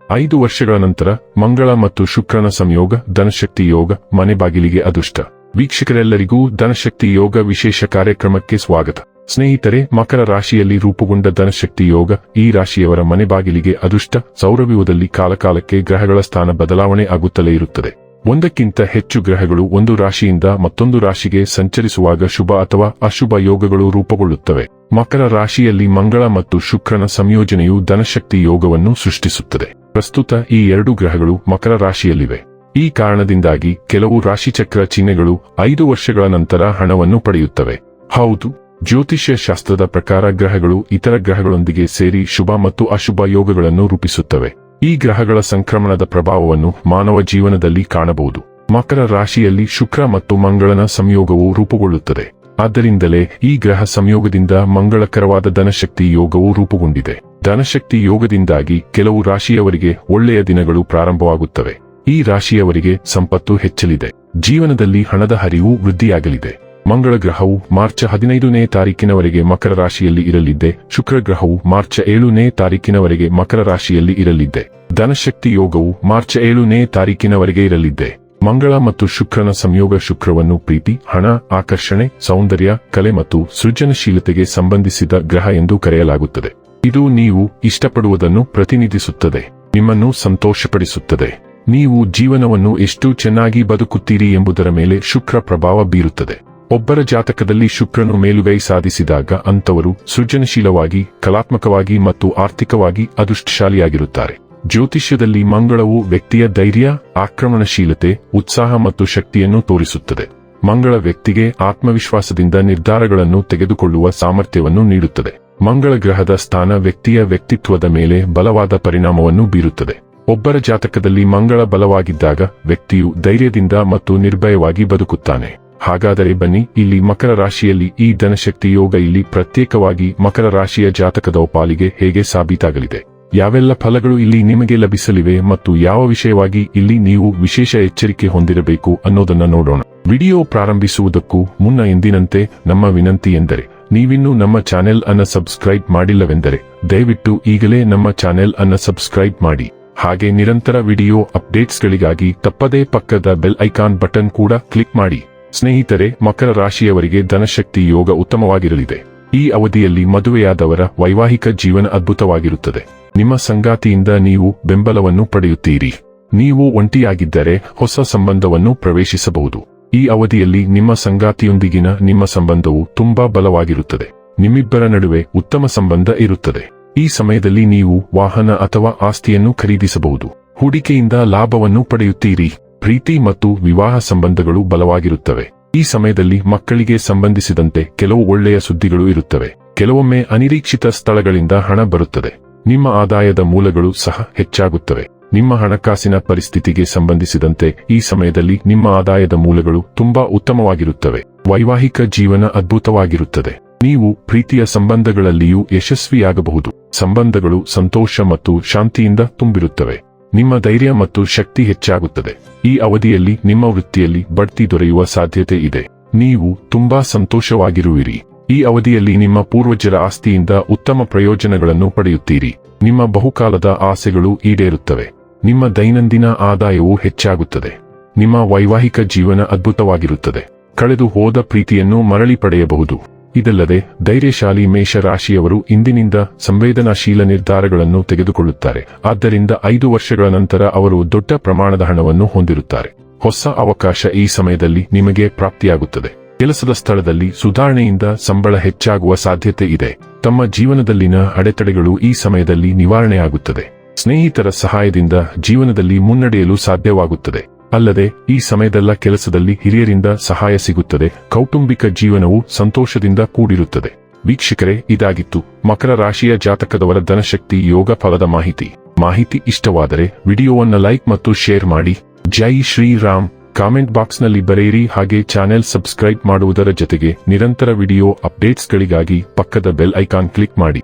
5 ವರ್ಷಗಳ ನಂತರ ಮಂಗಳ ಮತ್ತು ಶುಕ್ರನ ಸಂಯೋಗ ಧನಶಕ್ತಿ ಯೋಗ ಮನೆ ಬಾಗಿಲಿಗೆ ಅದೃಷ್ಟ. ವೀಕ್ಷಕರೆಲ್ಲರಿಗೂ ಧನಶಕ್ತಿ ಯೋಗ ವಿಶೇಷ ಕಾರ್ಯಕ್ರಮಕ್ಕೆ ಸ್ವಾಗತ. ಸ್ನೇಹಿತರೆ, ಮಕರ ರಾಶಿಯಲ್ಲಿ ರೂಪುಗೊಂಡ ಧನಶಕ್ತಿ ಯೋಗ ಈ ರಾಶಿಯವರ ಮನೆ ಬಾಗಿಲಿಗೆ ಅದೃಷ್ಟ. ಸೌರವ್ಯೂಹದಲ್ಲಿ ಕಾಲಕಾಲಕ್ಕೆ ಗ್ರಹಗಳ ಸ್ಥಾನ ಬದಲಾವಣೆ ಆಗುತ್ತಲೇ ಇರುತ್ತದೆ. ಒಂದಕ್ಕಿಂತ ಹೆಚ್ಚು ಗ್ರಹಗಳು ಒಂದು ರಾಶಿಯಿಂದ ಮತ್ತೊಂದು ರಾಶಿಗೆ ಸಂಚರಿಸುವಾಗ ಶುಭ ಅಥವಾ ಅಶುಭ ಯೋಗಗಳು ರೂಪುಗೊಳ್ಳುತ್ತವೆ. ಮಕರ ರಾಶಿಯಲ್ಲಿ ಮಂಗಳ ಮತ್ತು ಶುಕ್ರನ ಸಂಯೋಜನೆಯು ಧನಶಕ್ತಿ ಯೋಗವನ್ನು ಸೃಷ್ಟಿಸುತ್ತದೆ. ಪ್ರಸ್ತುತ ಈ 2 ಗ್ರಹಗಳು ಮಕರ ರಾಶಿಯಲ್ಲಿವೆ. ಈ ಕಾರಣದಿಂದಾಗಿ ಕೆಲವು ರಾಶಿಚಕ್ರ ಚಿಹ್ನೆಗಳು 5 ವರ್ಷಗಳ ನಂತರ ಹಣವನ್ನು ಪಡೆಯುತ್ತವೆ. ಹೌದು, ಜ್ಯೋತಿಷ್ಯ ಶಾಸ್ತ್ರದ ಪ್ರಕಾರ ಗ್ರಹಗಳು ಇತರ ಗ್ರಹಗಳೊಂದಿಗೆ ಸೇರಿ ಶುಭ ಮತ್ತು ಅಶುಭ ಯೋಗಗಳನ್ನು ರೂಪಿಸುತ್ತವೆ. ಈ ಗ್ರಹಗಳ ಸಂಕ್ರಮಣದ ಪ್ರಭಾವವನ್ನು ಮಾನವ ಜೀವನದಲ್ಲಿ ಕಾಣಬಹುದು. ಮಕರ ರಾಶಿಯಲ್ಲಿ ಶುಕ್ರ ಮತ್ತು ಮಂಗಳನ ಸಂಯೋಗವು ರೂಪುಗೊಳ್ಳುತ್ತದೆ. ಆದ್ದರಿಂದಲೇ ಈ ಗ್ರಹ ಸಂಯೋಗದಿಂದ ಮಂಗಳಕರವಾದ ಧನಶಕ್ತಿ ಯೋಗವು ರೂಪುಗೊಂಡಿದೆ. ಧನಶಕ್ತಿ ಯೋಗದಿಂದಾಗಿ ಕೆಲವು ರಾಶಿಯವರಿಗೆ ಒಳ್ಳೆಯ ದಿನಗಳು ಪ್ರಾರಂಭವಾಗುತ್ತವೆ. ಈ ರಾಶಿಯವರಿಗೆ ಸಂಪತ್ತು ಹೆಚ್ಚಲಿದೆ. ಜೀವನದಲ್ಲಿ ಹಣದ ಹರಿವು ವೃದ್ಧಿಯಾಗಲಿದೆ. ಮಂಗಳ ಗ್ರಹವು ಮಾರ್ಚ್ 15ನೇ ತಾರೀಕಿನವರೆಗೆ ಮಕರ ರಾಶಿಯಲ್ಲಿ ಇರಲಿದ್ದೆ. ಶುಕ್ರ ಗ್ರಹವು ಮಾರ್ಚ್ 7ನೇ ತಾರೀಕಿನವರೆಗೆ ಮಕರ ರಾಶಿಯಲ್ಲಿ ಇರಲಿದ್ದೆ. ಧನಶಕ್ತಿ ಯೋಗವು ಮಾರ್ಚ್ 7ನೇ ತಾರೀಕಿನವರೆಗೆ ಇರಲಿದ್ದೆ. ಮಂಗಳ ಮತ್ತು ಶುಕ್ರನ ಸಂಯೋಗ ಶುಕ್ರವನ್ನು ಪ್ರೀತಿ, ಹಣ, ಆಕರ್ಷಣೆ, ಸೌಂದರ್ಯ, ಕಲೆ ಮತ್ತು ಸೃಜನಶೀಲತೆಗೆ ಸಂಬಂಧಿಸಿದ ಗ್ರಹ ಎಂದು ಕರೆಯಲಾಗುತ್ತದೆ. ಇದು ನೀವು ಇಷ್ಟಪಡುವುದನ್ನು ಪ್ರತಿನಿಧಿಸುತ್ತದೆ, ನಿಮ್ಮನ್ನು ಸಂತೋಷಪಡಿಸುತ್ತದೆ. ನೀವು ಜೀವನವನ್ನು ಎಷ್ಟು ಚೆನ್ನಾಗಿ ಬದುಕುತ್ತೀರಿ ಎಂಬುದರ ಮೇಲೆ ಶುಕ್ರ ಪ್ರಭಾವ ಬೀರುತ್ತದೆ. ಒಬ್ಬರ ಜಾತಕದಲ್ಲಿ ಶುಕ್ರನು ಮೇಲುಗೈ ಸಾಧಿಸಿದಾಗ ಅಂಥವರು ಸೃಜನಶೀಲವಾಗಿ, ಕಲಾತ್ಮಕವಾಗಿ ಮತ್ತು ಆರ್ಥಿಕವಾಗಿ ಅದೃಷ್ಟಶಾಲಿಯಾಗಿರುತ್ತಾರೆ. ಜ್ಯೋತಿಷ್ಯದಲ್ಲಿ ಮಂಗಳವು ವ್ಯಕ್ತಿಯ ಧೈರ್ಯ, ಆಕ್ರಮಣಶೀಲತೆ, ಉತ್ಸಾಹ ಮತ್ತು ಶಕ್ತಿಯನ್ನು ತೋರಿಸುತ್ತದೆ. ಮಂಗಳ ವ್ಯಕ್ತಿಗೆ ಆತ್ಮವಿಶ್ವಾಸದಿಂದ ನಿರ್ಧಾರಗಳನ್ನು ತೆಗೆದುಕೊಳ್ಳುವ ಸಾಮರ್ಥ್ಯವನ್ನು ನೀಡುತ್ತದೆ. ಮಂಗಳ ಗ್ರಹದ ಸ್ಥಾನ ವ್ಯಕ್ತಿಯ ವ್ಯಕ್ತಿತ್ವದ ಮೇಲೆ ಬಲವಾದ ಪರಿಣಾಮವನ್ನು ಬೀರುತ್ತದೆ. ಒಬ್ಬರ ಜಾತಕದಲ್ಲಿ ಮಂಗಳ ಬಲವಾಗಿದ್ದಾಗ ವ್ಯಕ್ತಿಯು ಧೈರ್ಯದಿಂದ ಮತ್ತು ನಿರ್ಭಯವಾಗಿ ಬದುಕುತ್ತಾನೆ. ಹಾಗಾದರೆ ಬನ್ನಿ, ಇಲ್ಲಿ ಮಕರ ರಾಶಿಯಲ್ಲಿ ಈ ಧನಶಕ್ತಿ ಯೋಗ ಇಲ್ಲಿ ಪ್ರತ್ಯೇಕವಾಗಿ ಮಕರ ರಾಶಿಯ ಜಾತಕದ ಪಾಲಿಗೆ ಹೇಗೆ ಸಾಬೀತಾಗಲಿದೆ, ಯಾವೆಲ್ಲ ಫಲಗಳು ಇಲ್ಲಿ ನಿಮಗೆ ಲಭಿಸಲಿವೆ ಮತ್ತು ಯಾವ ವಿಷಯವಾಗಿ ಇಲ್ಲಿ ನೀವು ವಿಶೇಷ ಎಚ್ಚರಿಕೆ ಹೊಂದಿರಬೇಕು ಅನ್ನೋದನ್ನ ನೋಡೋಣ. ವಿಡಿಯೋ ಪ್ರಾರಂಭಿಸುವುದಕ್ಕೂ ಮುನ್ನ ಎಂದಿನಂತೆ ನಮ್ಮ ವಿನಂತಿ ಎಂದರೆ, ನೀವಿನ್ನೂ ನಮ್ಮ ಚಾನೆಲ್ ಅನ್ನ ಸಬ್ಸ್ಕ್ರೈಬ್ ಮಾಡಿಲ್ಲವೆಂದರೆ ದಯವಿಟ್ಟು ಈಗಲೇ ನಮ್ಮ ಚಾನೆಲ್ ಅನ್ನ ಸಬ್ಸ್ಕ್ರೈಬ್ ಮಾಡಿ. ಹಾಗೆ ನಿರಂತರ ವಿಡಿಯೋ ಅಪ್ಡೇಟ್ಸ್ಗಳಿಗಾಗಿ ತಪ್ಪದೇ ಪಕ್ಕದ ಬೆಲ್ ಐಕಾನ್ ಬಟನ್ ಕೂಡ ಕ್ಲಿಕ್ ಮಾಡಿ. ಸ್ನೇಹಿತರೆ, ಮಕರ ರಾಶಿಯವರಿಗೆ ಧನಶಕ್ತಿ ಯೋಗ ಉತ್ತಮವಾಗಿರಲಿದೆ. ಈ ಅವಧಿಯಲ್ಲಿ ಮದುವೆಯಾದವರ ವೈವಾಹಿಕ ಜೀವನ ಅದ್ಭುತವಾಗಿರುತ್ತದೆ. ನಿಮ್ಮ ಸಂಗಾತಿಯಿಂದ ನೀವು ಬೆಂಬಲವನ್ನು ಪಡೆಯುತ್ತೀರಿ. ನೀವು ಒಂಟಿಯಾಗಿದ್ದರೆ ಹೊಸ ಸಂಬಂಧವನ್ನು ಪ್ರವೇಶಿಸಬಹುದು. ಈ ಅವಧಿಯಲ್ಲಿ ನಿಮ್ಮ ಸಂಗಾತಿಯೊಂದಿಗಿನ ನಿಮ್ಮ ಸಂಬಂಧವು ತುಂಬಾ ಬಲವಾಗಿರುತ್ತದೆ. ನಿಮ್ಮಿಬ್ಬರ ನಡುವೆ ಉತ್ತಮ ಸಂಬಂಧ ಇರುತ್ತದೆ. ಈ ಸಮಯದಲ್ಲಿ ನೀವು ವಾಹನ ಅಥವಾ ಆಸ್ತಿಯನ್ನು ಖರೀದಿಸಬಹುದು. ಹೂಡಿಕೆಯಿಂದ ಲಾಭವನ್ನು ಪಡೆಯುತ್ತೀರಿ. ಪ್ರೀತಿ ಮತ್ತು ವಿವಾಹ ಸಂಬಂಧಗಳು ಬಲವಾಗಿರುತ್ತವೆ. ಈ ಸಮಯದಲ್ಲಿ ಮಕ್ಕಳಿಗೆ ಸಂಬಂಧಿಸಿದಂತೆ ಕೆಲವು ಒಳ್ಳೆಯ ಸುದ್ದಿಗಳು ಇರುತ್ತವೆ. ಕೆಲವೊಮ್ಮೆ ಅನಿರೀಕ್ಷಿತ ಸ್ಥಳಗಳಿಂದ ಹಣ ಬರುತ್ತದೆ. ನಿಮ್ಮ ಆದಾಯದ ಮೂಲಗಳು ಸಹ ಹೆಚ್ಚಾಗುತ್ತವೆ. ನಿಮ್ಮ ಹಣಕಾಸಿನ ಪರಿಸ್ಥಿತಿಗೆ ಸಂಬಂಧಿಸಿದಂತೆ ಈ ಸಮಯದಲ್ಲಿ ನಿಮ್ಮ ಆದಾಯದ ಮೂಲಗಳು ತುಂಬಾ ಉತ್ತಮವಾಗಿರುತ್ತವೆ. ವೈವಾಹಿಕ ಜೀವನ ಅದ್ಭುತವಾಗಿರುತ್ತದೆ. ನೀವು ಪ್ರೀತಿಯ ಸಂಬಂಧಗಳಲ್ಲಿಯೂ ಯಶಸ್ವಿಯಾಗಬಹುದು. ಸಂಬಂಧಗಳು ಸಂತೋಷ ಮತ್ತು ಶಾಂತಿಯಿಂದ ತುಂಬಿರುತ್ತವೆ. ನಿಮ್ಮ ಧೈರ್ಯ ಮತ್ತು ಶಕ್ತಿ ಹೆಚ್ಚಾಗುತ್ತದೆ. ಈ ಅವಧಿಯಲ್ಲಿ ನಿಮ್ಮ ವೃತ್ತಿಯಲ್ಲಿ ಬಡ್ತಿ ದೊರೆಯುವ ಸಾಧ್ಯತೆ ಇದೆ. ನೀವು ತುಂಬಾ ಸಂತೋಷವಾಗಿರುವಿರಿ. ಈ ಅವಧಿಯಲ್ಲಿ ನಿಮ್ಮ ಪೂರ್ವಜರ ಆಸ್ತಿಯಿಂದ ಉತ್ತಮ ಪ್ರಯೋಜನಗಳನ್ನು ಪಡೆಯುತ್ತೀರಿ. ನಿಮ್ಮ ಬಹುಕಾಲದ ಆಸೆಗಳು ಈಡೇರುತ್ತವೆ. ನಿಮ್ಮ ದೈನಂದಿನ ಆದಾಯವು ಹೆಚ್ಚಾಗುತ್ತದೆ. ನಿಮ್ಮ ವೈವಾಹಿಕ ಜೀವನ ಅದ್ಭುತವಾಗಿರುತ್ತದೆ. ಕಳೆದು ಹೋದ ಪ್ರೀತಿಯನ್ನು ಮರಳಿ ಪಡೆಯಬಹುದು. ಇದಲ್ಲದೆ ಧೈರ್ಯಶಾಲಿ ಮೇಷ ರಾಶಿಯವರು ಇಂದಿನಿಂದ ಸಂವೇದನಾಶೀಲ ನಿರ್ಧಾರಗಳನ್ನು ತೆಗೆದುಕೊಳ್ಳುತ್ತಾರೆ. ಆದ್ದರಿಂದ 5 ವರ್ಷಗಳ ನಂತರ ಅವರು ದೊಡ್ಡ ಪ್ರಮಾಣದ ಹಣವನ್ನು ಹೊಂದಿರುತ್ತಾರೆ. ಹೊಸ ಅವಕಾಶ ಈ ಸಮಯದಲ್ಲಿ ನಿಮಗೆ ಪ್ರಾಪ್ತಿಯಾಗುತ್ತದೆ. ಕೆಲಸದ ಸ್ಥಳದಲ್ಲಿ ಸುಧಾರಣೆಯಿಂದ ಸಂಬಳ ಹೆಚ್ಚಾಗುವ ಸಾಧ್ಯತೆ ಇದೆ. ತಮ್ಮ ಜೀವನದಲ್ಲಿನ ಅಡೆತಡೆಗಳು ಈ ಸಮಯದಲ್ಲಿ ನಿವಾರಣೆಯಾಗುತ್ತದೆ. ಸ್ನೇಹಿತರ ಸಹಾಯದಿಂದ ಜೀವನದಲ್ಲಿ ಮುನ್ನಡೆಯಲು ಸಾಧ್ಯವಾಗುತ್ತದೆ. ಅಲ್ಲದೆ ಈ ಸಮಯದಲ್ಲ ಕೆಲಸದಲ್ಲಿ ಹಿರಿಯರಿಂದ ಸಹಾಯ ಸಿಗುತ್ತದೆ. ಕೌಟುಂಬಿಕ ಜೀವನವು ಸಂತೋಷದಿಂದ ಕೂಡಿರುತ್ತದೆ. ವೀಕ್ಷಕರೇ, ಇದಾಗಿತ್ತು ಮಕರ ರಾಶಿಯ ಜಾತಕದವರ ಧನಶಕ್ತಿ ಯೋಗ ಫಲದ ಮಾಹಿತಿ ಇಷ್ಟವಾದರೆ ವಿಡಿಯೋವನ್ನು ಲೈಕ್ ಮತ್ತು ಶೇರ್ ಮಾಡಿ. ಜೈ ಶ್ರೀರಾಮ್. ಕಾಮೆಂಟ್ ಬಾಕ್ಸ್ನಲ್ಲಿ ಬರೆಯಿರಿ. ಹಾಗೆ ಚಾನೆಲ್ ಸಬ್ಸ್ಕ್ರೈಬ್ ಮಾಡುವುದರ ಜೊತೆಗೆ ನಿರಂತರ ವಿಡಿಯೋ ಅಪ್ಡೇಟ್ಸ್ಗಳಿಗಾಗಿ ಪಕ್ಕದ ಬೆಲ್ ಐಕಾನ್ ಕ್ಲಿಕ್ ಮಾಡಿ.